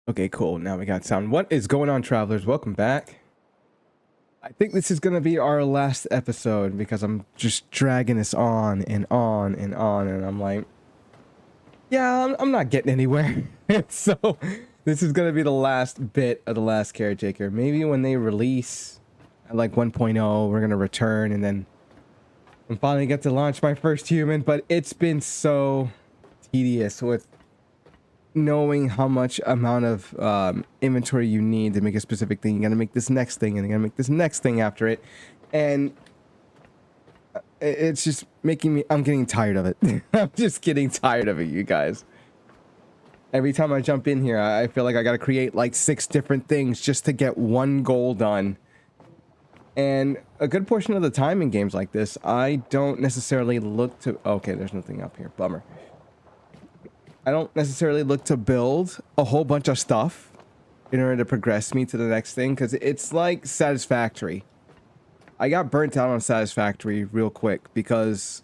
Okay, cool. Now we got sound. What is going on, travelers? Welcome back. I think this is going to be our last episode because I'm just dragging this on and on and on. And I'm like, yeah, I'm not getting anywhere. So this is going to be the last bit of the Last Caretaker. Maybe when they release at like 1.0, we're going to return and then I'm finally get to launch my first human. But it's been so tedious with knowing how much amount of inventory you need to make a specific thing. You gotta make this next thing, and you gotta make this next thing after it, and it's just making me. I'm getting tired of it. I'm just getting tired of it, you guys. Every time I jump in here, I feel like I gotta create like 6 different things just to get one goal done. And a good portion of the time in games like this, I don't necessarily look to. Okay, there's nothing up here. Bummer. I don't necessarily look to build a whole bunch of stuff in order to progress me to the next thing, because it's like Satisfactory. I got burnt out on Satisfactory real quick because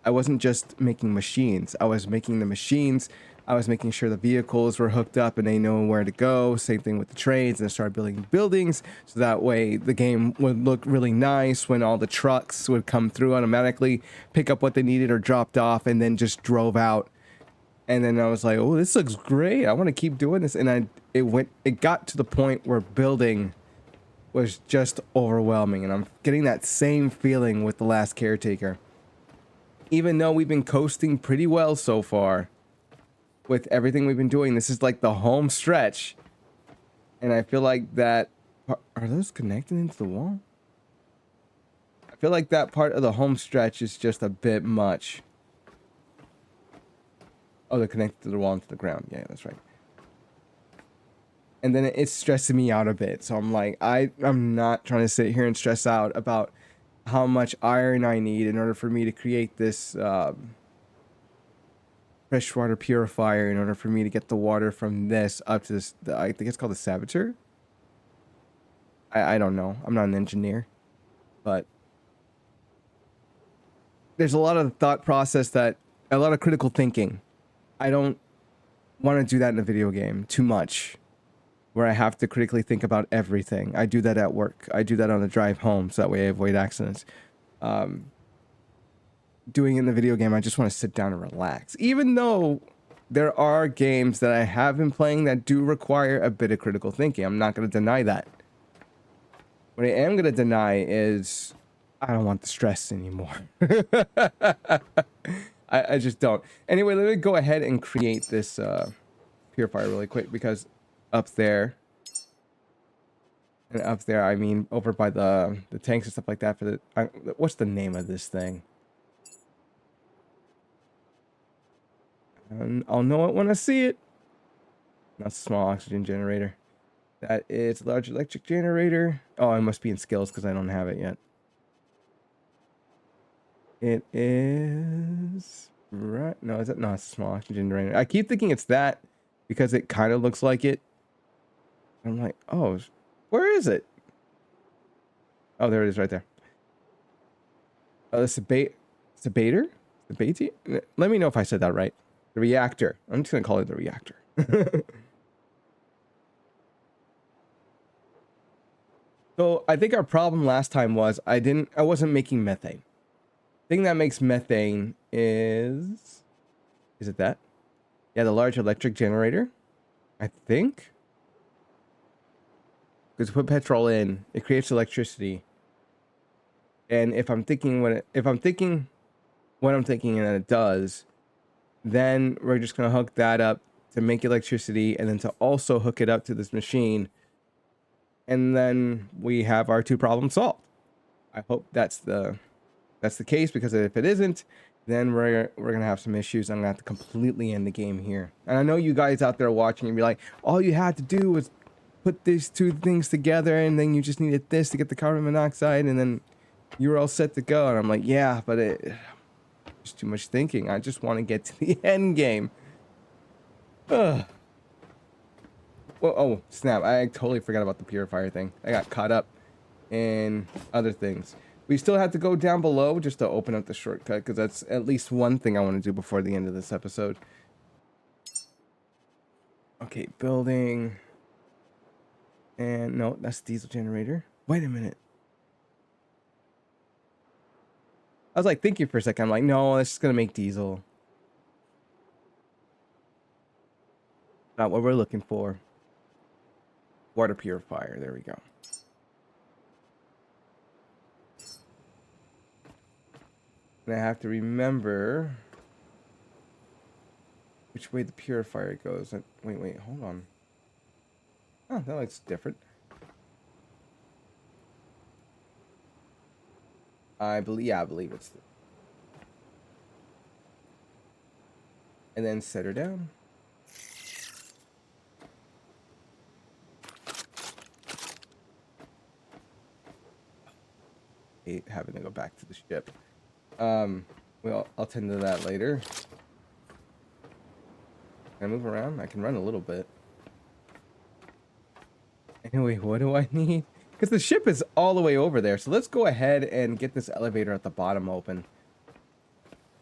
I wasn't just making machines. I was making the machines. I was making sure the vehicles were hooked up and they know where to go. Same thing with the trains, and I started building buildings so that way the game would look really nice when all the trucks would come through automatically, pick up what they needed or dropped off, and then just drove out. And then I was like, oh, this looks great. I want to keep doing this. And it got to the point where building was just overwhelming. And I'm getting that same feeling with the Last Caretaker. Even though we've been coasting pretty well so far with everything we've been doing, this is like the home stretch. And I feel like that, are those connected into the wall? I feel like that part of the home stretch is just a bit much. Oh, they're connected to the wall and to the ground. Yeah, that's right. And then it's stressing me out a bit. So I'm like, I'm not trying to sit here and stress out about how much iron I need in order for me to create this freshwater purifier, in order for me to get the water from this up to this. I think it's called the Saboteur. I don't know. I'm not an engineer. But there's a lot of thought process, a lot of critical thinking. I don't want to do that in a video game too much, where I have to critically think about everything. I do that at work. I do that on the drive home, so that way I avoid accidents. Doing it in the video game, I just want to sit down and relax. Even though there are games that I have been playing that do require a bit of critical thinking. I'm not going to deny that. What I am going to deny is I don't want the stress anymore. I just don't. Anyway, let me go ahead and create this purifier really quick, because up there, and up there, I mean over by the tanks and stuff like that, for the what's the name of this thing? I'll know it when I see it. That's a small oxygen generator. That is a large electric generator. Oh, I must be in skills because I don't have it yet. It is right. No, is it not a small oxygen generator? I keep thinking it's that because it kind of looks like it. I'm like, oh, where is it? Oh, there it is right there. Oh, it's a baiter? The baity? Let me know if I said that right. The reactor. I'm just gonna call it the reactor. So I think our problem last time was I wasn't making methane. Thing that makes methane is it that? Yeah, the large electric generator, I think. Because you put petrol in, it creates electricity. And if I'm thinking what I'm thinking and it does, then we're just gonna hook that up to make electricity, and then to also hook it up to this machine, and then we have our 2 problems solved. I hope that's the case, because if it isn't, then we're gonna have some issues. I'm gonna have to completely end the game here. And I know you guys out there watching and be like, all you had to do was put these 2 things together, and then you just needed this to get the carbon monoxide, and then you were all set to go. And I'm like, yeah, but it's too much thinking. I just want to get to the end game. Ugh. Well, oh snap, I totally forgot about the purifier thing. I got caught up in other things. We still have to go down below just to open up the shortcut, because that's at least one thing I want to do before the end of this episode. Okay, building. And no, that's diesel generator. Wait a minute. I was like thinking for a second. I'm like, no, it's just gonna make diesel. Not what we're looking for. Water purifier. There we go. And I have to remember which way the purifier goes. Wait, hold on. Oh, that looks different. I believe it's. And then set her down. Hate having to go back to the ship. Well, I'll tend to that later. Can I move around? I can run a little bit. Anyway, what do I need? Because the ship is all the way over there. So let's go ahead and get this elevator at the bottom open.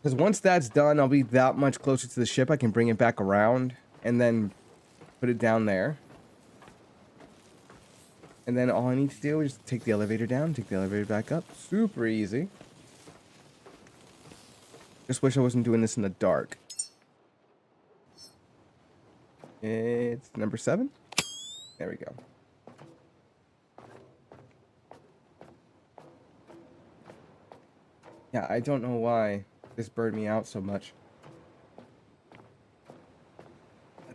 Because once that's done, I'll be that much closer to the ship. I can bring it back around and then put it down there. And then all I need to do is take the elevator down, take the elevator back up. Super easy. Just wish I wasn't doing this in the dark. It's number 7. There we go. Yeah, I don't know why this burned me out so much.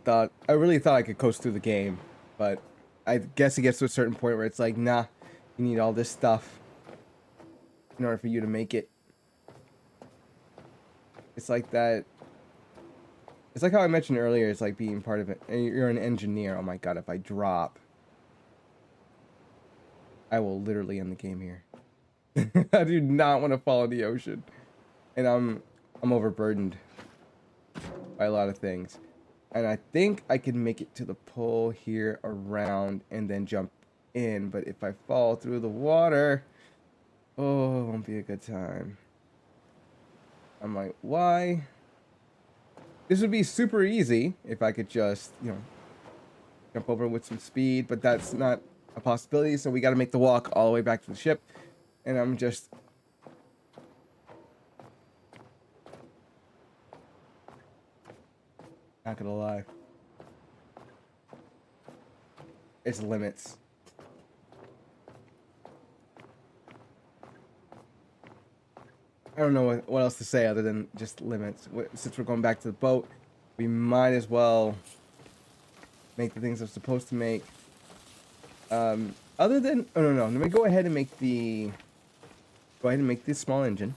I really thought I could coast through the game, but I guess it gets to a certain point where it's like, nah, you need all this stuff in order for you to make it. It's like that. It's like how I mentioned earlier, it's like being part of it. And you're an engineer. Oh my god, if I drop, I will literally end the game here. I do not want to fall in the ocean. And I'm overburdened by a lot of things. And I think I can make it to the pole here around and then jump in. But if I fall through the water, oh, it won't be a good time. I'm like, why? This would be super easy if I could just, jump over with some speed. But that's not a possibility. So we got to make the walk all the way back to the ship. And I'm just... not gonna lie. It's limits. I don't know what else to say other than just limits. Since we're going back to the boat, we might as well make the things I'm supposed to make. Other than... oh, no. Let me go ahead and make the... go ahead and make this small engine.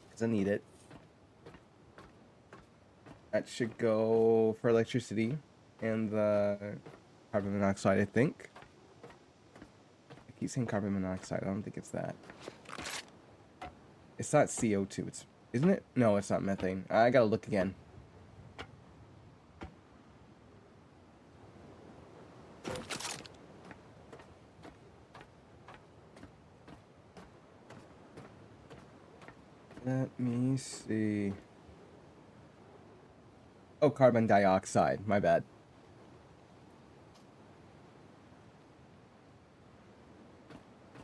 Because I need it. That should go for electricity and the carbon monoxide, I think. I keep saying carbon monoxide. I don't think it's that. It's not CO2. It's... isn't it? No, it's not methane. I gotta look again. Let me see. Oh, carbon dioxide. My bad.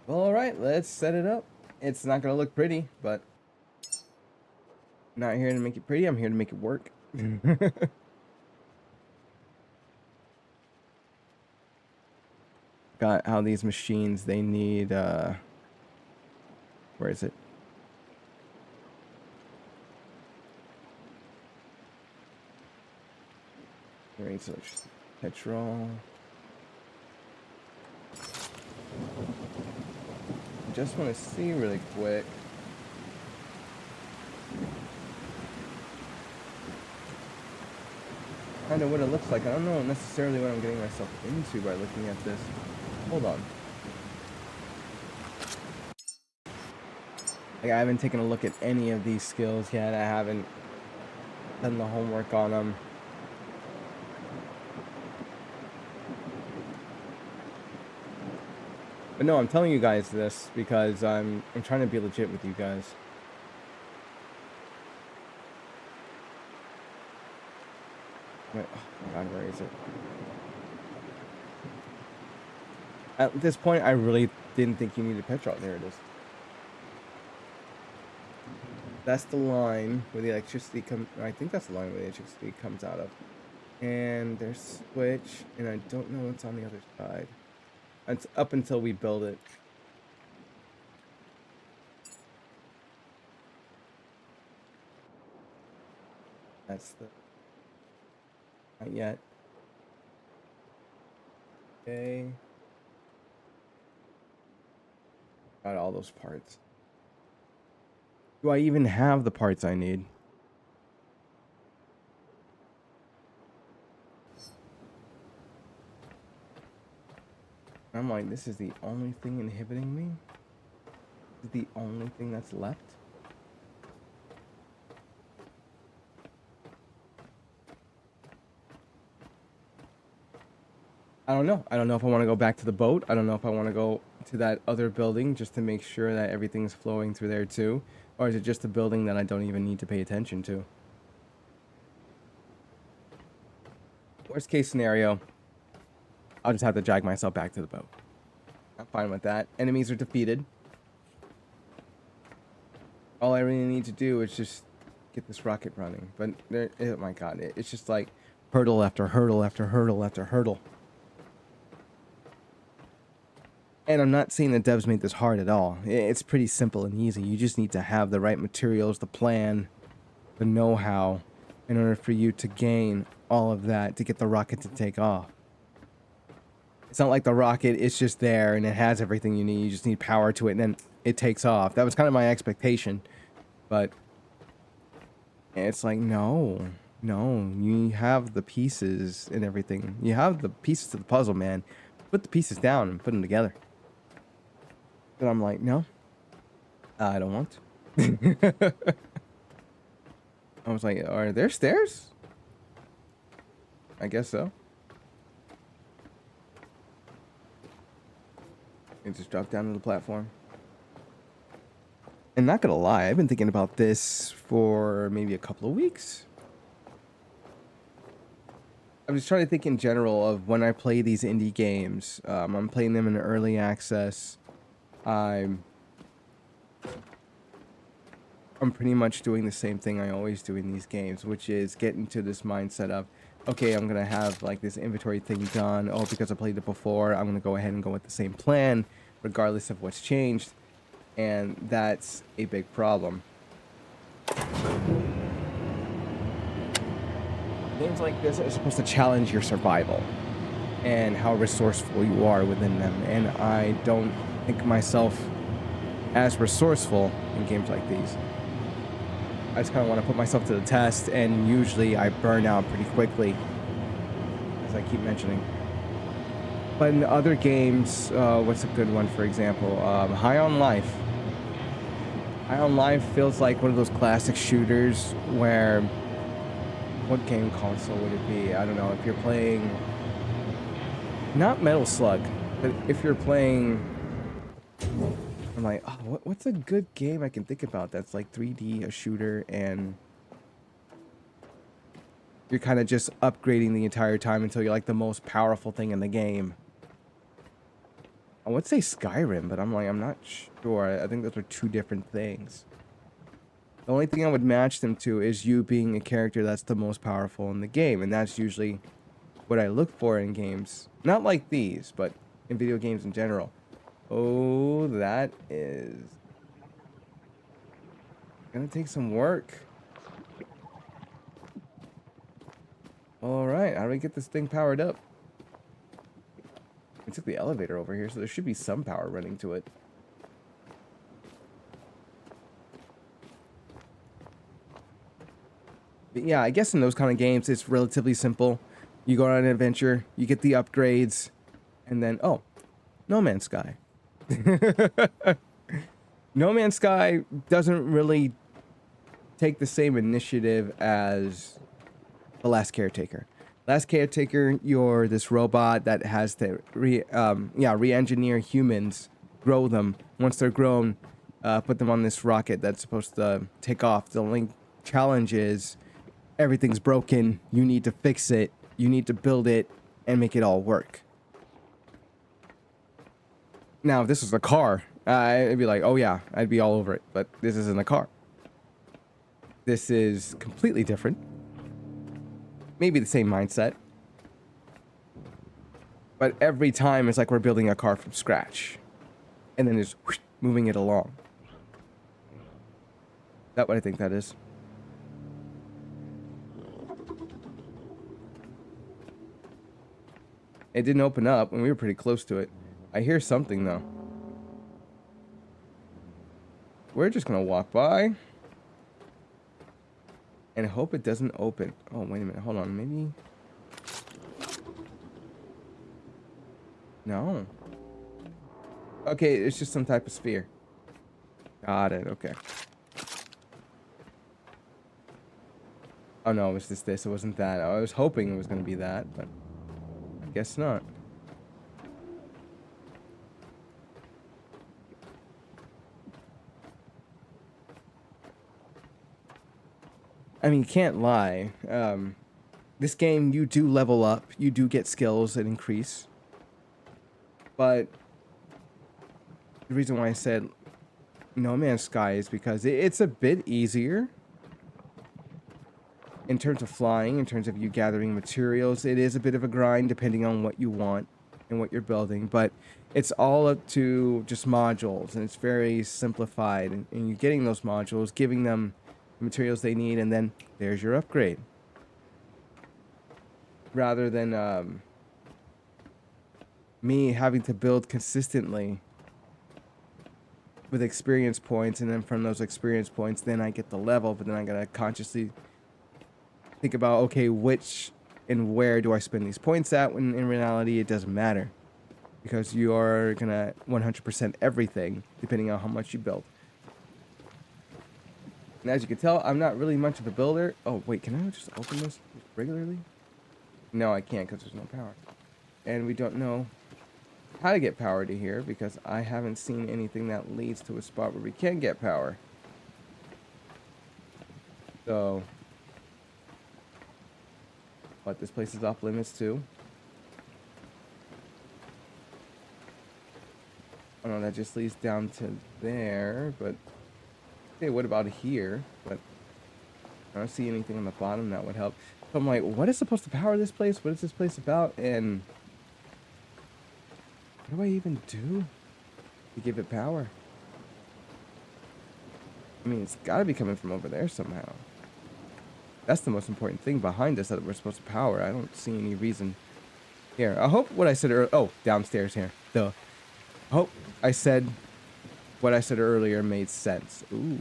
Well, alright, let's set it up. It's not gonna look pretty, but... I'm not here to make it pretty, I'm here to make it work. Got how these machines, they need, where is it? Right, so petrol. I just want to see really quick. Kind of what it looks like. I don't know necessarily what I'm getting myself into by looking at this. Hold on. Like, I haven't taken a look at any of these skills yet. I haven't done the homework on them. But no, I'm telling you guys this because I'm trying to be legit with you guys. Wait, oh my God, where is it? At this point, I really didn't think you needed petrol. There it is. That's the line where the electricity comes. I think that's the line where the electricity comes out of. And there's switch, and I don't know what's on the other side. It's up until we build it. That's the... Not yet. Okay. Got all those parts. Do I even have the parts I need? I'm like, this is the only thing inhibiting me? This is the only thing that's left? I don't know. I don't know if I want to go back to the boat. I don't know if I want to go to that other building just to make sure that everything's flowing through there too. Or is it just a building that I don't even need to pay attention to? Worst case scenario, I'll just have to drag myself back to the boat. I'm fine with that. Enemies are defeated. All I really need to do is just get this rocket running. But, oh my god, it's just like hurdle after hurdle after hurdle after hurdle. And I'm not saying the devs made this hard at all. It's pretty simple and easy. You just need to have the right materials, the plan, the know-how in order for you to gain all of that to get the rocket to take off. It's not like the rocket is just there and it has everything you need. You just need power to it and then it takes off. That was kind of my expectation. But it's like, no, you have the pieces and everything. You have the pieces to the puzzle, man. Put the pieces down and put them together. But I'm like, no, I don't want to. I was like, are there stairs? I guess so. And just drop down to the platform. And not gonna lie, I've been thinking about this for maybe a couple of weeks. I was trying to think in general of when I play these indie games. I'm playing them in early access. I'm pretty much doing the same thing I always do in these games, which is get into this mindset of, okay, I'm gonna have like this inventory thing done. Oh, because I played it before, I'm gonna go ahead and go with the same plan, regardless of what's changed. And that's a big problem. Games like this are supposed to challenge your survival and how resourceful you are within them. And I don't think myself as resourceful in games like these. I just kind of want to put myself to the test, and usually I burn out pretty quickly, as I keep mentioning. But in other games, what's a good one, for example? High on Life. High on Life feels like one of those classic shooters where... What game console would it be? I don't know. If you're playing... Not Metal Slug, but if you're playing... I'm like, oh, what's a good game I can think about that's like 3D, a shooter, and... You're kind of just upgrading the entire time until you're like the most powerful thing in the game. I would say Skyrim, but I'm like, I'm not sure. I think those are two different things. The only thing I would match them to is you being a character that's the most powerful in the game. And that's usually what I look for in games. Not like these, but in video games in general. Oh, that is gonna take some work. Alright, how do we get this thing powered up? I took the elevator over here, so there should be some power running to it. But yeah, I guess in those kind of games, it's relatively simple. You go on an adventure, you get the upgrades, and then, oh, No Man's Sky. No Man's Sky doesn't really take the same initiative as The Last Caretaker. Last Caretaker, you're this robot that has to re-engineer humans, grow them. Once they're grown, put them on this rocket that's supposed to take off. The only challenge is everything's broken. You need to fix it. You need to build it and make it all work. Now, if this was a car, I'd be like, oh yeah, I'd be all over it. But this isn't a car. This is completely different. Maybe the same mindset. But every time it's like we're building a car from scratch. And then just whoosh, moving it along. Is that what I think that is? It didn't open up and we were pretty close to it. I hear something though. We're just gonna walk by and hope it doesn't open. Oh, wait a minute. Hold on. Maybe. No. Okay, it's just some type of sphere. Got it. Okay. Oh no, it was just this. It wasn't that. I was hoping it was gonna be that, but I guess not. I mean, can't lie. This game, you do level up. You do get skills that increase. But the reason why I said No Man's Sky is because it's a bit easier in terms of flying, in terms of you gathering materials. It is a bit of a grind depending on what you want and what you're building. But it's all up to just modules. And it's very simplified. And you're getting those modules, giving them materials they need, and then there's your upgrade. Rather than me having to build consistently with experience points, and then from those experience points then I get the level, but then I gotta consciously think about, okay, which and where do I spend these points at, when in reality it doesn't matter, because you are gonna 100% everything depending on how much you build. And as you can tell, I'm not really much of a builder. Oh, wait, can I just open this regularly? No, I can't because there's no power. And we don't know how to get power to here because I haven't seen anything that leads to a spot where we can get power. So, but this place is off limits too. Oh no, that just leads down to there, but... Okay, what about here? But I don't see anything on the bottom that would help. So I'm like, what is supposed to power this place? What is this place about? And what do I even do to give it power? I mean, it's got to be coming from over there somehow. That's the most important thing behind us that we're supposed to power. I don't see any reason here. I hope what I said earlier... Oh, downstairs here. Duh. I hope I said... what I said earlier made sense. Ooh.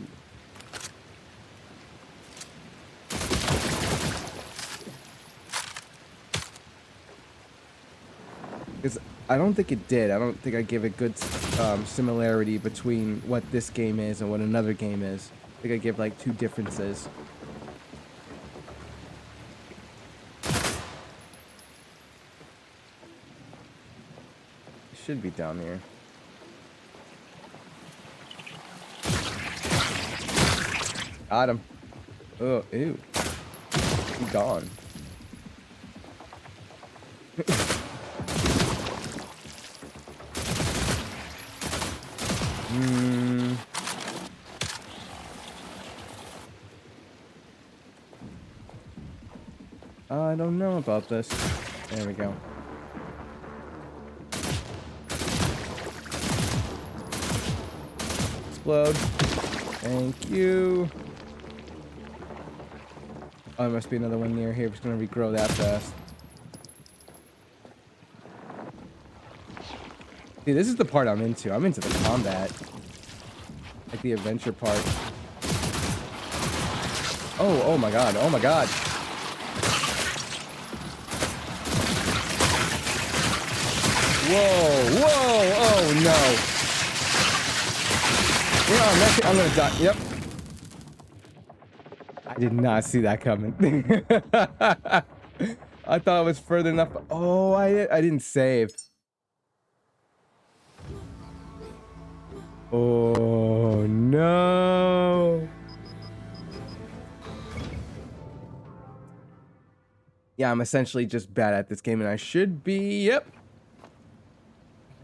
Because I don't think it did. I don't think I gave a good similarity between what this game is and what another game is. I think I gave like two differences. It should be down here. Got him. Oh, ew. He's gone. I don't know about this. There we go. Explode. Thank you. Oh, there must be another one near here. It's gonna regrow that fast. See, this is the part I'm into. I'm into the combat. Like the adventure part. Oh, oh my god. Oh my god. Whoa, whoa, oh no. Yeah, I'm gonna die. Yep. I did not see that coming. I thought it was further enough. Oh, I didn't save. Oh no. Yeah, I'm essentially just bad at this game, and I should be, yep,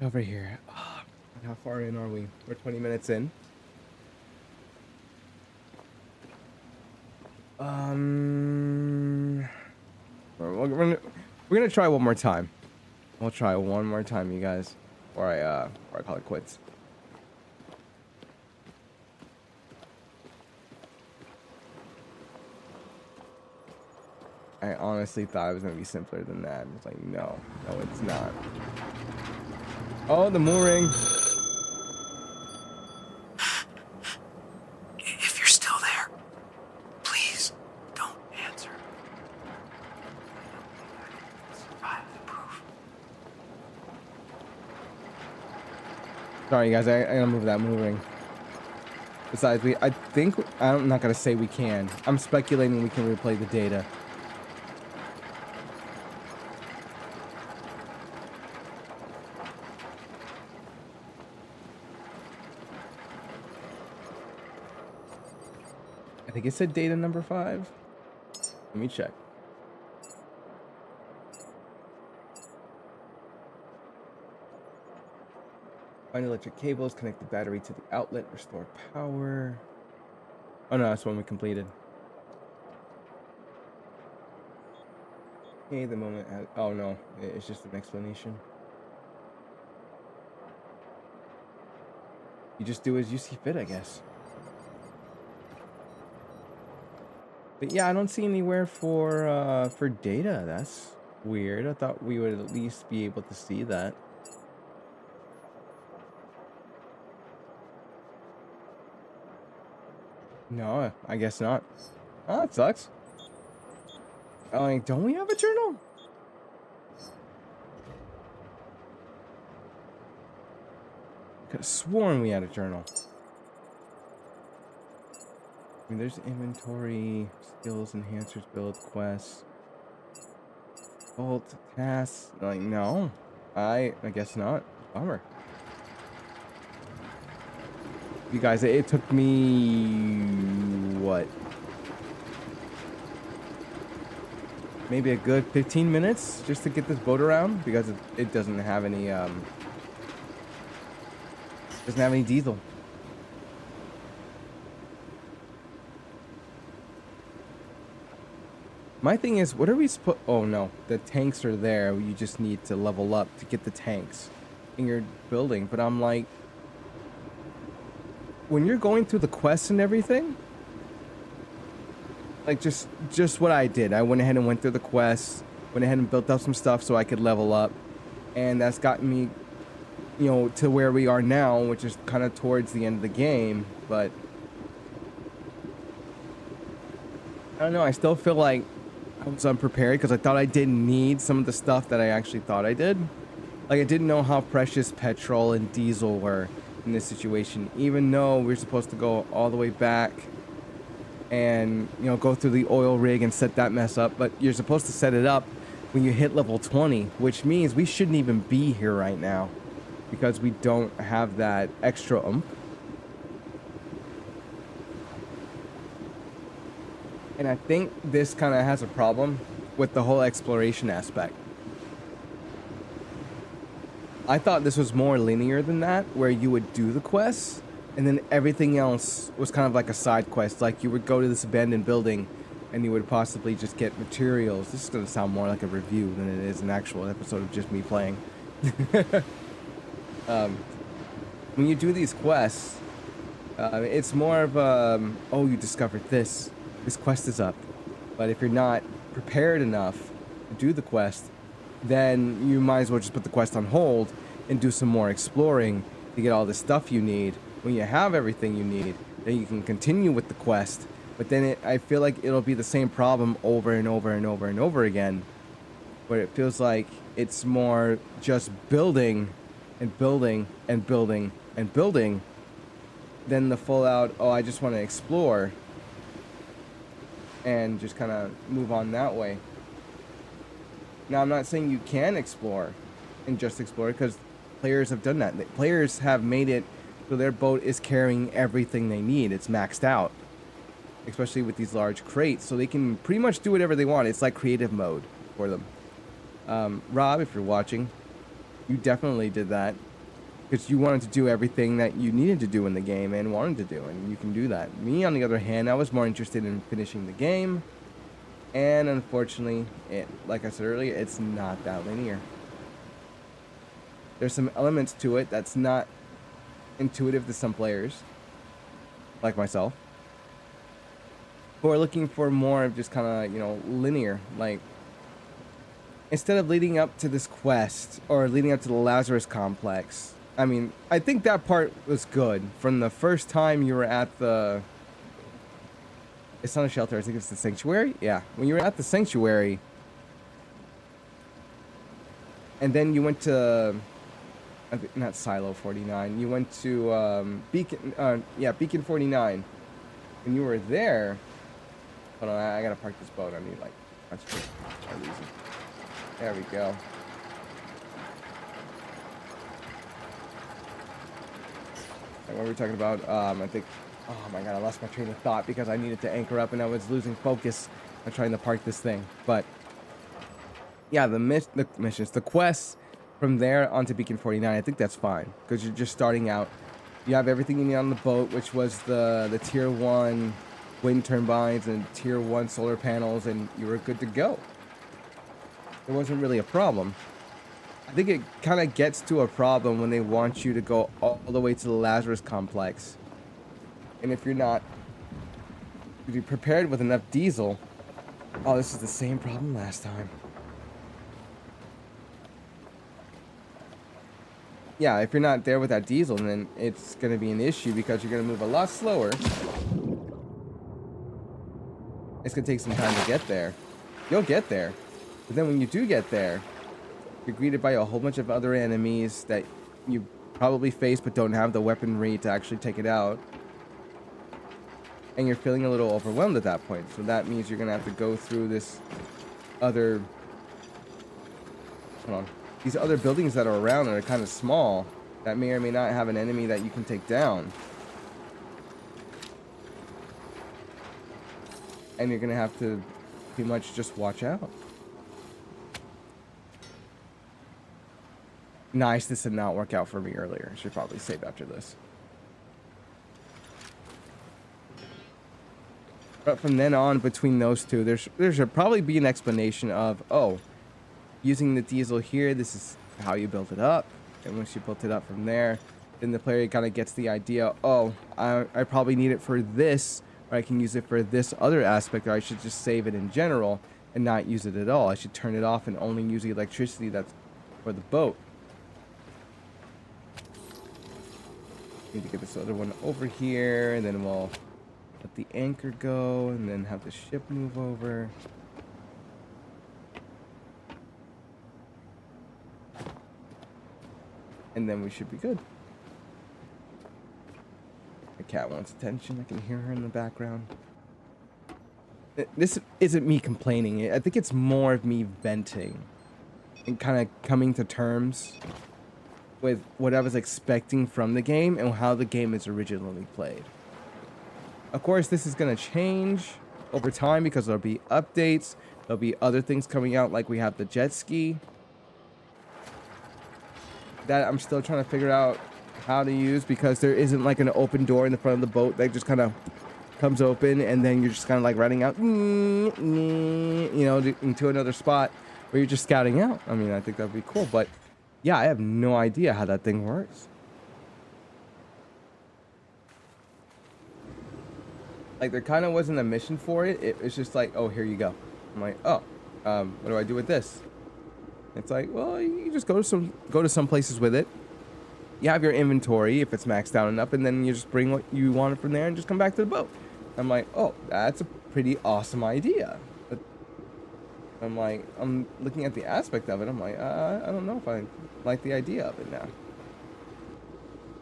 over here. Oh, how far in are we? We're 20 minutes in. We're gonna try one more time. We'll try one more time, you guys, before I call it quits. I honestly thought it was gonna be simpler than that. It's like, no, it's not. Oh, the mooring. If you're still there, please don't answer. Survive the proof. Sorry, guys, I gotta move that mooring. Besides, I think, I'm not gonna say we can. I'm speculating we can replay the data. I think it said data number 5. Let me check. Find electric cables, connect the battery to the outlet, restore power. Oh no, that's one we completed. Okay, the moment has, oh no, it's just an explanation. You just do as you see fit, I guess. But yeah, I don't see anywhere for data. That's weird. I thought we would at least be able to see that. No, I guess not. Oh, that sucks. Like, don't we have a journal? Could have sworn we had a journal. I mean, there's inventory, skills, enhancers, build, quests, vault, tasks. Like, no, I guess not. Bummer. You guys, it took me what? Maybe a good 15 minutes just to get this boat around because it doesn't have any diesel. My thing is, what are we supposed... Oh, no. The tanks are there. You just need to level up to get the tanks in your building. But I'm like... When you're going through the quests and everything... Like, just what I did. I went ahead and went through the quests. Went ahead and built up some stuff so I could level up. And that's gotten me, you know, to where we are now, which is kind of towards the end of the game. But... I don't know. I still feel like... I was unprepared because I thought I didn't need some of the stuff that I actually thought I did. Like, I didn't know how precious petrol and diesel were in this situation, even though we're supposed to go all the way back and, you know, go through the oil rig and set that mess up. But you're supposed to set it up when you hit level 20, which means we shouldn't even be here right now because we don't have that extra oomph. And I think this kind of has a problem with the whole exploration aspect. I thought this was more linear than that, where you would do the quests, and then everything else was kind of like a side quest. Like, you would go to this abandoned building, and you would possibly just get materials. This is going to sound more like a review than it is an actual episode of just me playing. When you do these quests, it's more of oh, you discovered this. This quest is up. But if you're not prepared enough to do the quest, then you might as well just put the quest on hold and do some more exploring to get all the stuff you need. When you have everything you need, then you can continue with the quest. But then I feel like it'll be the same problem over and over and over and over again, where it feels like it's more just building and building and building and building than the full out, oh, I just want to explore and just kind of move on that way. Now, I'm not saying you can explore and just explore, because players have done that. Players have made it so their boat is carrying everything they need. It's maxed out, especially with these large crates, so they can pretty much do whatever they want. It's like creative mode. for them. Rob, if you're watching, you definitely did that because you wanted to do everything that you needed to do in the game and wanted to do, and you can do that. Me, on the other hand, I was more interested in finishing the game, and unfortunately, like I said earlier, it's not that linear. There's some elements to it that's not intuitive to some players, like myself, who are looking for more of just kind of, you know, linear. Like, instead of leading up to this quest or leading up to the Lazarus complex, I mean, I think that part was good. From the first time you were at the... It's not a shelter, I think it's the sanctuary? Yeah. When you were at the sanctuary, and then you went to... Not Silo 49. You went to Beacon... yeah, Beacon 49. And you were there... Hold on, I gotta park this boat. I need, like... There we go. And what were we talking about? I think... Oh my god, I lost my train of thought because I needed to anchor up and I was losing focus on trying to park this thing. But... yeah, the missions, the quests from there onto Beacon 49, I think that's fine. Because you're just starting out. You have everything you need on the boat, which was the Tier 1 wind turbines and Tier 1 solar panels, and you were good to go. There wasn't really a problem. I think it kind of gets to a problem when they want you to go all the way to the Lazarus complex. And if you're prepared with enough diesel... Oh, this is the same problem last time. Yeah, if you're not there with that diesel, then it's going to be an issue because you're going to move a lot slower. It's going to take some time to get there. You'll get there. But then when you do get there, you're greeted by a whole bunch of other enemies that you probably face but don't have the weaponry to actually take it out. And you're feeling a little overwhelmed at that point. So that means you're going to have to go through this other... Hold on. These other buildings that are around that are kind of small, that may or may not have an enemy that you can take down. And you're going to have to pretty much just watch out. Nice, this did not work out for me earlier. I should probably save after this. But from then on, between those two, there should probably be an explanation of, oh, using the diesel here, this is how you built it up. And once you built it up from there, then the player kind of gets the idea, oh, I probably need it for this, or I can use it for this other aspect, or I should just save it in general and not use it at all. I should turn it off and only use the electricity that's for the boat. Need to get this other one over here, and then we'll let the anchor go, and then have the ship move over. And then we should be good. The cat wants attention. I can hear her in the background. This isn't me complaining. I think it's more of me venting and kind of coming to terms with what I was expecting from the game and how the game is originally played. Of course, this is going to change over time because there'll be updates. There'll be other things coming out, like we have the jet ski that I'm still trying to figure out how to use, because there isn't like an open door in the front of the boat that just kind of comes open and then you're just kind of like running out, you know, into another spot where you're just scouting out. I mean, I think that'd be cool, but yeah, I have no idea how that thing works. Like, there kind of wasn't a mission for it. It's just like, oh, here you go. I'm like, oh, what do I do with this? It's like, well, you just go to some places with it. You have your inventory if it's maxed out enough, and then you just bring what you wanted from there and just come back to the boat. I'm like, oh, that's a pretty awesome idea. But I'm like, I'm looking at the aspect of it. I'm like, I don't know if I like the idea of it now.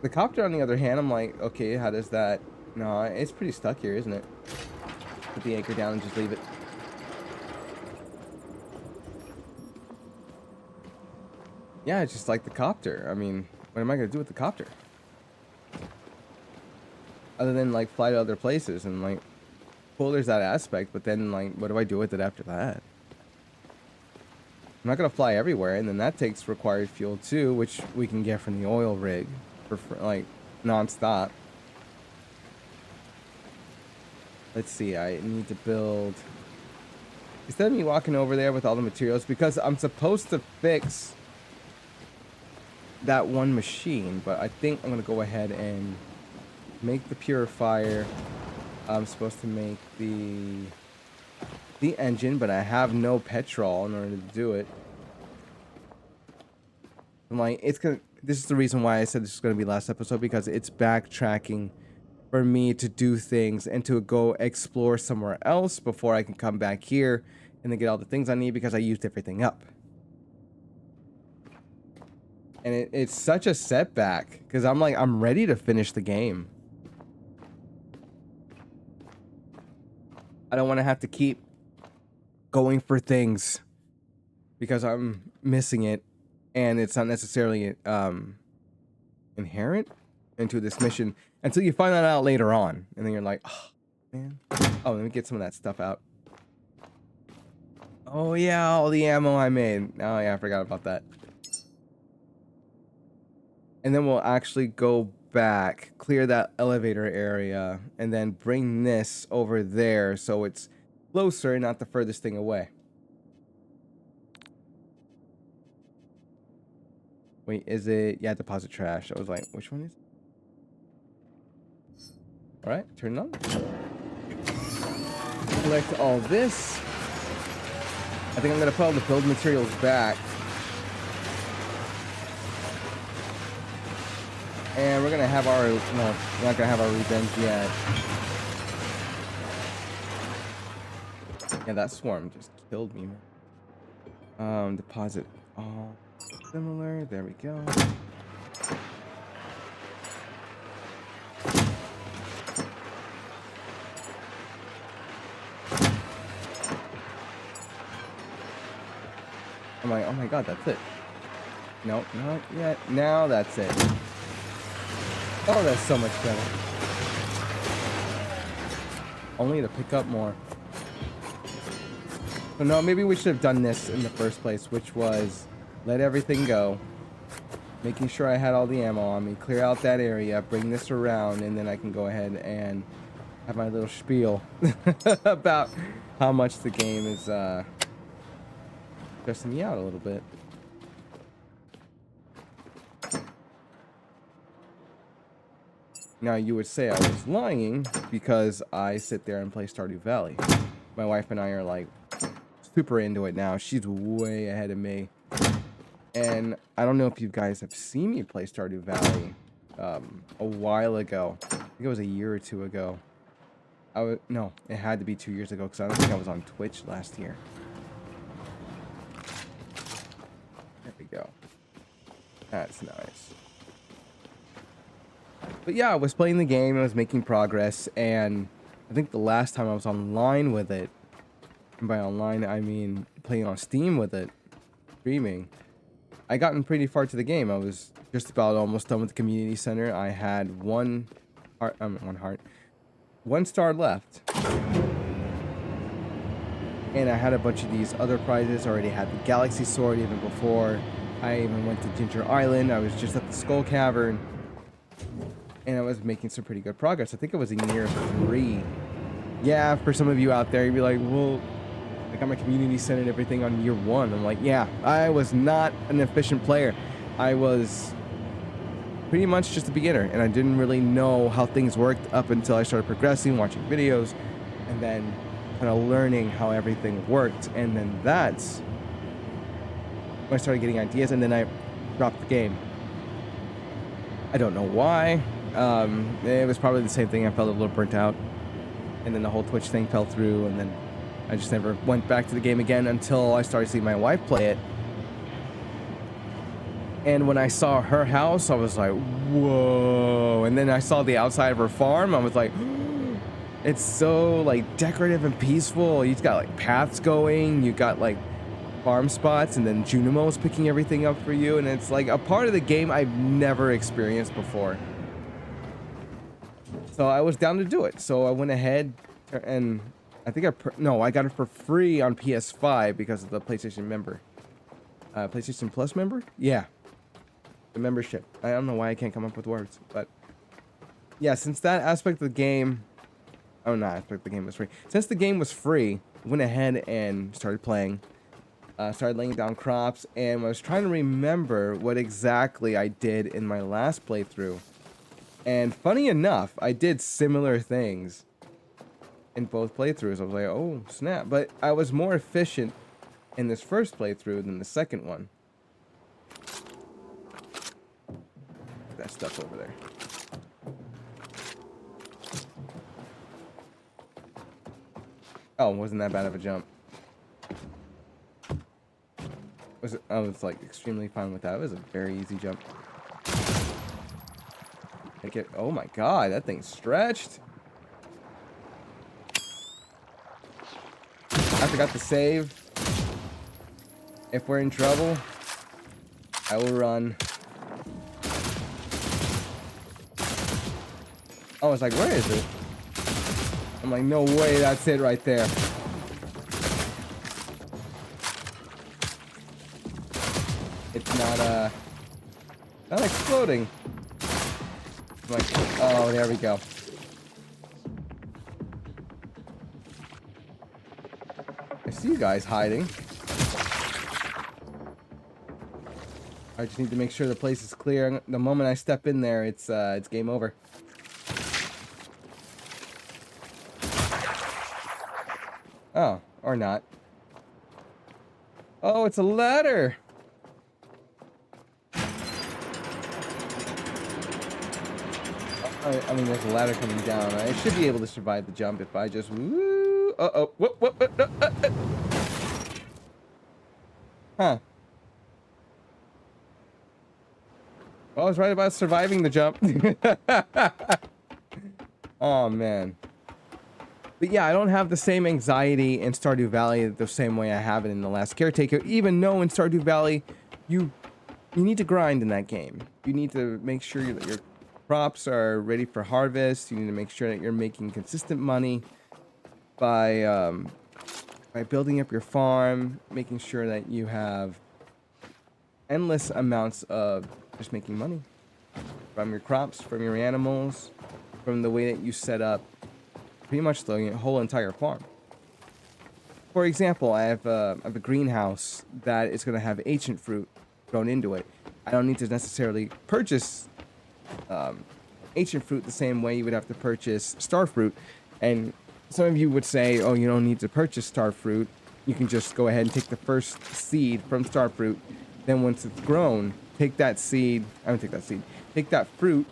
The copter, on the other hand, I'm like, okay, how does that? No, it's pretty stuck here, isn't it? Put the anchor down and just leave it. Yeah, it's just like the copter. I mean, what am I going to do with the copter? Other than, like, fly to other places and, like, cool, there's that aspect, but then, like, what do I do with it after that? I'm not gonna fly everywhere, and then that takes required fuel too, which we can get from the oil rig for like non-stop. Let's see, I need to build, instead of me walking over there with all the materials, because I'm supposed to fix that one machine, but I think I'm gonna go ahead and make the purifier. I'm supposed to make the engine, but I have no petrol in order to do it. I'm like, this is the reason why I said this is gonna be last episode, because it's backtracking for me to do things and to go explore somewhere else before I can come back here and then get all the things I need, because I used everything up. And it's such a setback, because I'm like, I'm ready to finish the game. I don't want to have to keep going for things because I'm missing it, and it's not necessarily inherent into this mission until you find that out later on, and then you're like, oh man, oh, let me get some of that stuff out. Oh yeah, all the ammo I made. Oh yeah, I forgot about that. And then we'll actually go back, clear that elevator area, and then bring this over there so it's closer and not the furthest thing away. Wait, is it? Yeah, deposit trash. I was like, which one is it? Alright, turn it on. Collect all this. I think I'm going to put all the build materials back. And we're gonna have our, no, we're not gonna have our revenge yet. Yeah, that swarm just killed me, man. Deposit all similar. There we go. I'm like, oh my god, that's it. Nope, not yet. Now that's it. Oh, that's so much better. Only to pick up more. So no, maybe we should have done this in the first place, which was let everything go, making sure I had all the ammo on me, clear out that area, bring this around, and then I can go ahead and have my little spiel about how much the game is stressing me out a little bit. Now, you would say I was lying because I sit there and play Stardew Valley. My wife and I are like super into it now. She's way ahead of me. And I don't know if you guys have seen me play Stardew Valley a while ago. I think it was a year or two ago. No, it had to be 2 years ago because I don't think I was on Twitch last year. There we go. That's nice. But yeah, I was playing the game, I was making progress, and I think the last time I was online with it, and by online I mean playing on Steam with it, streaming, I gotten pretty far to the game. I was just about almost done with the community center. I had one star left. And I had a bunch of these other prizes. I already had the Galaxy Sword even before I even went to Ginger Island. I was just at the Skull Cavern. And I was making some pretty good progress. I think it was in year 3. Yeah, for some of you out there, you'd be like, well, I got my community center and everything on year 1. I'm like, yeah, I was not an efficient player. I was pretty much just a beginner, and I didn't really know how things worked up until I started progressing, watching videos, and then kind of learning how everything worked. And then that's when I started getting ideas, and then I dropped the game. I don't know why. It was probably the same thing. I felt a little burnt out, and then the whole Twitch thing fell through, and then I just never went back to the game again until I started seeing my wife play it. And when I saw her house, I was like, whoa. And then I saw the outside of her farm. I was like, it's so like decorative and peaceful. You've got like paths going, you got like farm spots, and then Junimo's picking everything up for you, and it's like a part of the game I've never experienced before. So I was down to do it. So I went ahead and I think I got it for free on PS5 because of the PlayStation member. PlayStation Plus member? Yeah. The membership. I don't know why I can't come up with words, but yeah, since that aspect of the game, oh, no, aspect of the game was free. Since the game was free, I went ahead and started playing. Started laying down crops, and I was trying to remember what exactly I did in my last playthrough. And funny enough, I did similar things in both playthroughs. I was like, oh, snap. But I was more efficient in this first playthrough than the second one. That stuff over there. Oh, wasn't that bad of a jump. I was like extremely fine with that. It was a very easy jump. Oh my god, that thing's stretched. I forgot to save. If we're in trouble, I will run. I was like, where is it? I'm like, no way, that's it right there. It's not exploding. I'm like, oh, there we go. I see you guys hiding. I just need to make sure the place is clear. The moment I step in there, it's game over. Oh, or not. Oh, it's a ladder. I mean, there's a ladder coming down. I should be able to survive the jump if I just woo. Uh-oh. Whoop. Huh. Well, I was right about surviving the jump. Oh, man. But yeah, I don't have the same anxiety in Stardew Valley the same way I have it in The Last Caretaker. Even though in Stardew Valley, you need to grind in that game. You need to make sure that your crops are ready for harvest. You need to make sure that you're making consistent money by building up your farm, making sure that you have endless amounts of just making money from your crops, from your animals, from the way that you set up pretty much the whole entire farm. For example, I have a greenhouse that is going to have ancient fruit grown into it. I don't need to necessarily purchase ancient fruit the same way you would have to purchase star fruit. And some of you would say, oh, you don't need to purchase star fruit. You can just go ahead and take the first seed from star fruit. Then once it's grown, take that seed. Take that fruit.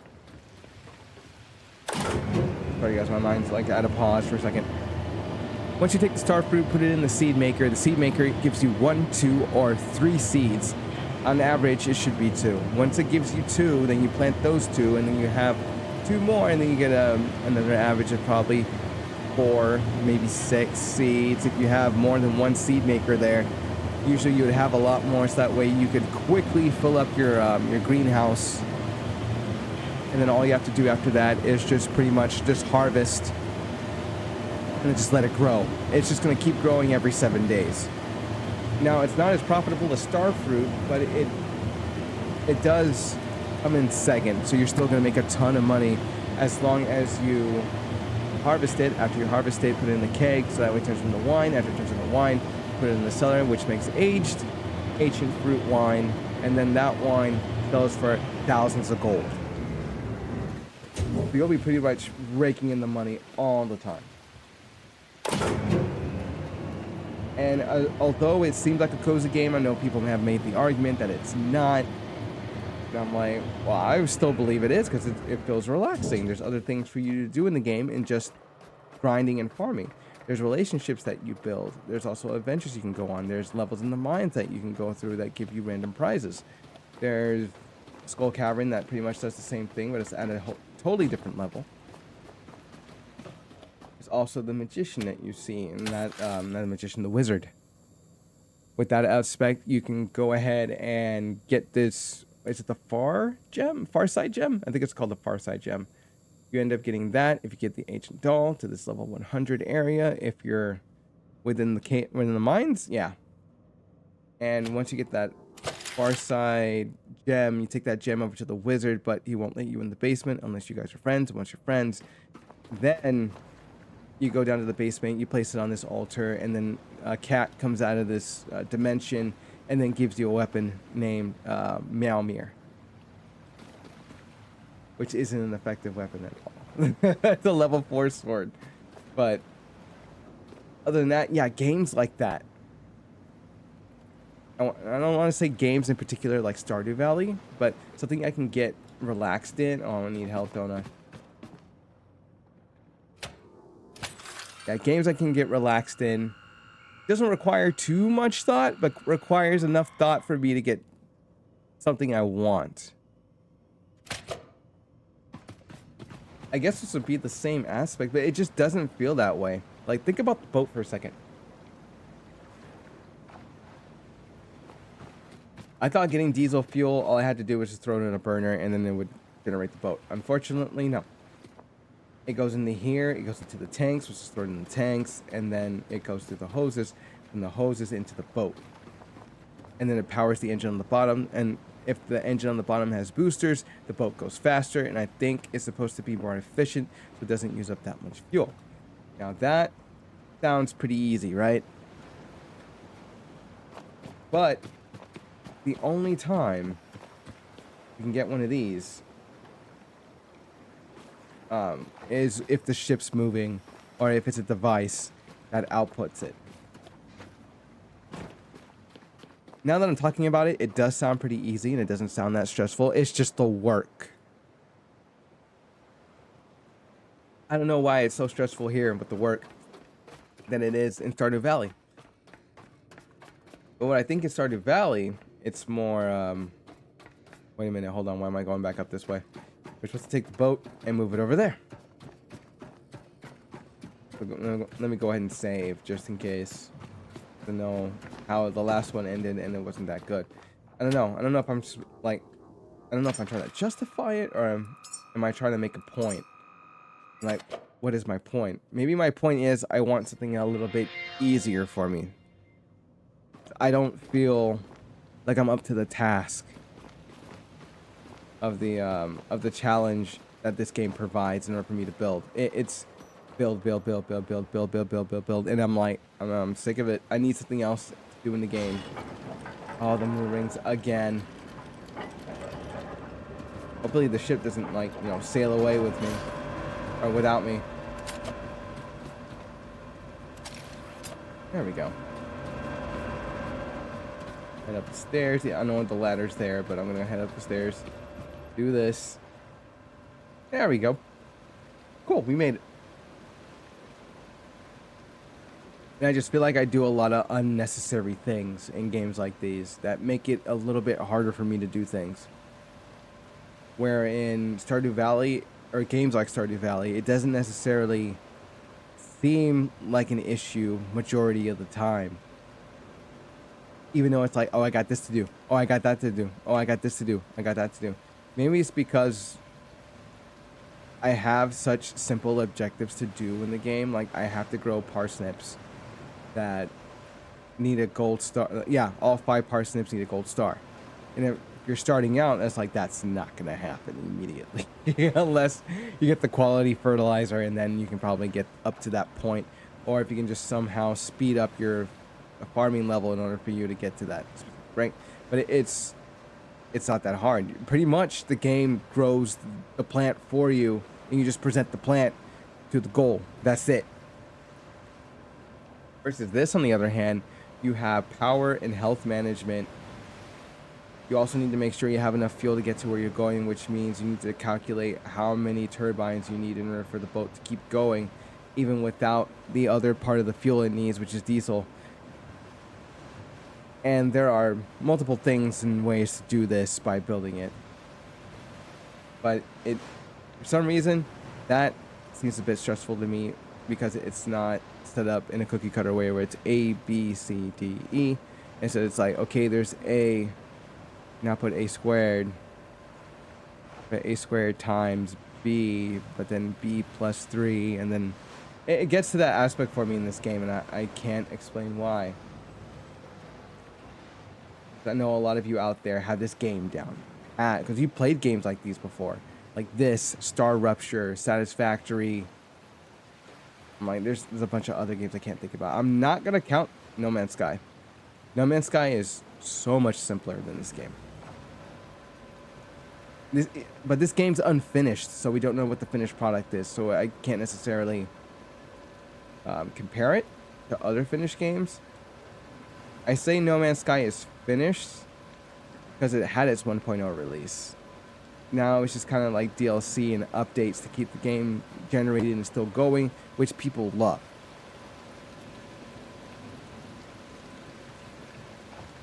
Sorry guys, my mind's like at a pause for a second. Once you take the star fruit, put it in the seed maker. The seed maker gives you 1, 2, or 3 seeds. On average, it should be 2. Once it gives you 2, then you plant those 2, and then you have 2 more, and then you get another average of probably 4, maybe 6 seeds. If you have more than 1 seed maker there, usually you would have a lot more, so that way you could quickly fill up your greenhouse. And then all you have to do after that is just pretty much just harvest and then just let it grow. It's just going to keep growing every 7 days. Now, it's not as profitable as star fruit, but it does come in second. So you're still going to make a ton of money as long as you harvest it. After you harvest it, put it in the keg, so that way it turns into wine. After it turns into wine, put it in the cellar, which makes aged ancient fruit wine. And then that wine sells for thousands of gold. You'll be pretty much raking in the money all the time. And although it seems like a cozy game, I know people have made the argument that it's not. And I'm like, well, I still believe it is because it feels relaxing. There's other things for you to do in the game and just grinding and farming. There's relationships that you build. There's also adventures you can go on. There's levels in the mines that you can go through that give you random prizes. There's Skull Cavern that pretty much does the same thing, but it's at a totally different level. There's also the magician that you see, and not the magician, the wizard. With that aspect, you can go ahead and get this. Is it the Far Side Gem? I think it's called the Far Side Gem. You end up getting that if you get the ancient doll to this level 100 area. If you're within the mines, yeah. And once you get that far side gem. You take that gem over to the wizard, but he won't let you in the basement unless you guys are friends. And once you're friends, then you go down to the basement, you place it on this altar, and then a cat comes out of this dimension and then gives you a weapon named Meowmere, which isn't an effective weapon at all. It's a level 4 sword. But other than that, yeah, games like that. I don't want to say games in particular like Stardew Valley, but something I can get relaxed in. Oh, I need help, don't I? Yeah, games I can get relaxed in. Doesn't require too much thought, but requires enough thought for me to get something I want. I guess this would be the same aspect, but it just doesn't feel that way. Like, think about the boat for a second. I thought getting diesel fuel, all I had to do was just throw it in a burner and then it would generate the boat. Unfortunately, no. It goes into here, it goes into the tanks, which is stored in the tanks, and then it goes through the hoses, and the hoses into the boat. And then it powers the engine on the bottom, and if the engine on the bottom has boosters, the boat goes faster, and I think it's supposed to be more efficient, so it doesn't use up that much fuel. Now that sounds pretty easy, right? But the only time you can get one of these is if the ship's moving or if it's a device that outputs it. Now that I'm talking about it, it does sound pretty easy and it doesn't sound that stressful. It's just the work. I don't know why it's so stressful here with the work than it is in Stardew Valley. But what I think in Stardew Valley, it's more, wait a minute, hold on, why am I going back up this way? We're supposed to take the boat and move it over there. Let me go ahead and save, just in case. To know how the last one ended and it wasn't that good. I don't know. I don't know if I'm just, like, I don't know if I'm trying to justify it or am I trying to make a point? Like, what is my point? Maybe my point is I want something a little bit easier for me. I don't feel like I'm up to the task of the challenge that this game provides in order for me to build. It's build, and I'm like, I'm sick of it. I need something else to do in the game. Oh, the moon rings again. Hopefully the ship doesn't, like, you know, sail away with me or without me. There we go. Head up the stairs. Yeah, I know the ladder's there, but I'm gonna head up the stairs. Do this. There we go. Cool, we made it. And I just feel like I do a lot of unnecessary things in games like these that make it a little bit harder for me to do things. Where in Stardew Valley, or games like Stardew Valley, it doesn't necessarily seem like an issue majority of the time. Even though it's like, oh, I got this to do. Oh, I got that to do. Oh, I got this to do. I got that to do. Maybe it's because I have such simple objectives to do in the game. Like, I have to grow parsnips that need a gold star. Yeah, all 5 parsnips need a gold star. And if you're starting out, that's like, that's not going to happen immediately. Unless you get the quality fertilizer, and then you can probably get up to that point. Or if you can just somehow speed up your farming level in order for you to get to that rank. But it's not that hard. Pretty much the game grows the plant for you, and you just present the plant to the goal. That's it. Versus this, on the other hand, you have power and health management. You also need to make sure you have enough fuel to get to where you're going, which means you need to calculate how many turbines you need in order for the boat to keep going, even without the other part of the fuel it needs, which is diesel. And there are multiple things and ways to do this by building it. But for some reason, that seems a bit stressful to me because it's not set up in a cookie cutter way where it's A, B, C, D, E. And so it's like, okay, there's A, now put A squared. But A squared times B, but then B plus 3. And then it gets to that aspect for me in this game, and I can't explain why. I know a lot of you out there have this game down, because you played games like these before, like this, Star Rupture, Satisfactory. I'm like, there's a bunch of other games I can't think about. I'm not gonna count No Man's Sky. No Man's Sky is so much simpler than this game. But this game's unfinished, so we don't know what the finished product is. So I can't necessarily compare it to other finished games. I say No Man's Sky is finished because it had its 1.0 release. Now it's just kind of like DLC and updates to keep the game generated and still going, which people love.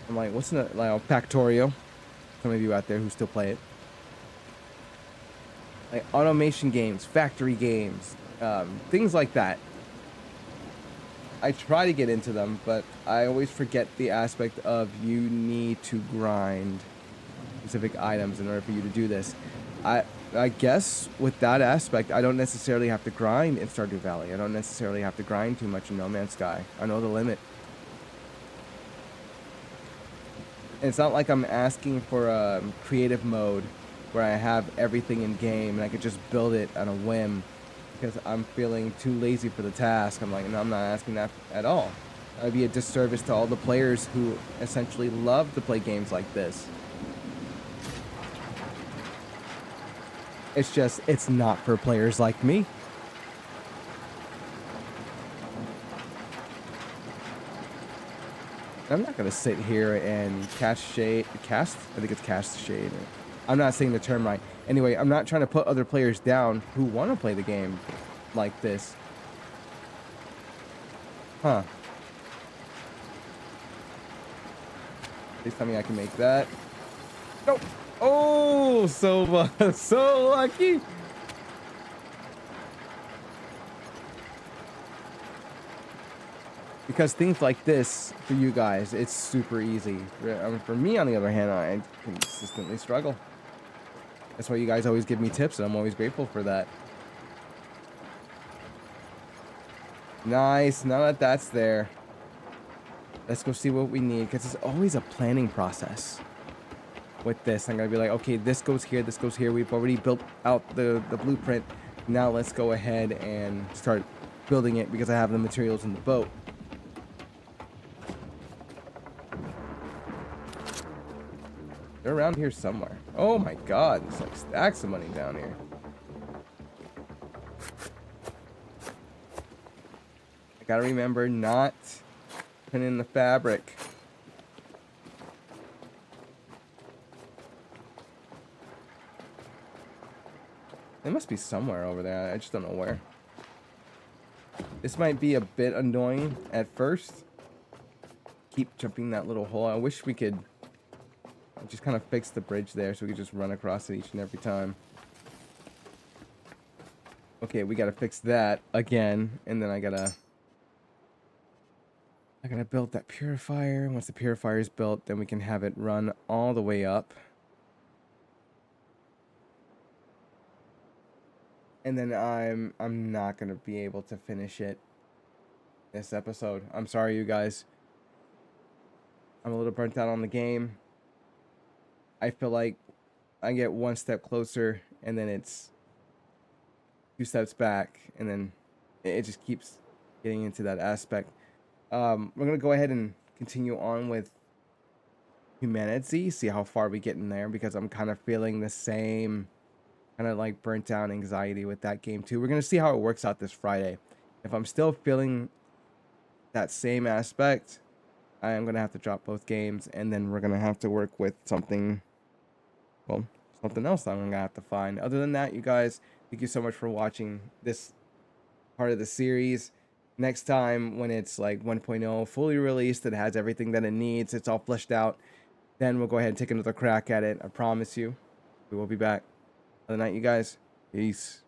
I'm like, what's in it? Like Factorio. Some of you out there who still play it. Like automation games, factory games, things like that. I try to get into them, but I always forget the aspect of you need to grind specific items in order for you to do this. I guess with that aspect, I don't necessarily have to grind in Stardew Valley. I don't necessarily have to grind too much in No Man's Sky. I know the limit. And it's not like I'm asking for a creative mode where I have everything in game and I could just build it on a whim because I'm feeling too lazy for the task. I'm like, no, I'm not asking that at all. That would be a disservice to all the players who essentially love to play games like this. It's just, it's not for players like me. I'm not gonna sit here and cast shade. I think it's cast shade. I'm not saying the term right. Anyway, I'm not trying to put other players down who want to play the game like this. Huh. Please tell me I can make that. Nope. Oh, so so lucky. Because things like this, for you guys, it's super easy. For me, on the other hand, I consistently struggle. That's why you guys always give me tips, and I'm always grateful for that. Nice. Now that that's there, let's go see what we need, because it's always a planning process with this. I'm going to be like, okay, this goes here, this goes here. We've already built out the blueprint. Now let's go ahead and start building it because I have the materials in the boat. They're around here somewhere. Oh my god, there's like stacks of money down here. I gotta remember not putting in the fabric. They must be somewhere over there. I just don't know where. This might be a bit annoying at first. Keep jumping that little hole. I wish we could just kind of fix the bridge there so we could just run across it each and every time. Okay, we gotta fix that again, and then I gotta build that purifier. Once the purifier is built, then we can have it run all the way up. And then I'm not gonna be able to finish it this episode. I'm sorry, you guys. I'm a little burnt out on the game. I feel like I get one step closer, and then it's 2 steps back, and then it just keeps getting into that aspect. We're gonna go ahead and continue on with humanity, see how far we get in there, because I'm kind of feeling the same kind of like burnt down anxiety with that game too. We're gonna see how it works out this Friday. If I'm still feeling that same aspect, I am gonna have to drop both games, and then we're gonna have to work with something, well, something else that I'm gonna have to find. Other than that, you guys, thank you so much for watching this part of the series. Next time, when it's like 1.0 fully released, it has everything that it needs, it's all fleshed out, then we'll go ahead and take another crack at it. I promise you, we will be back. Other than that, you guys, peace.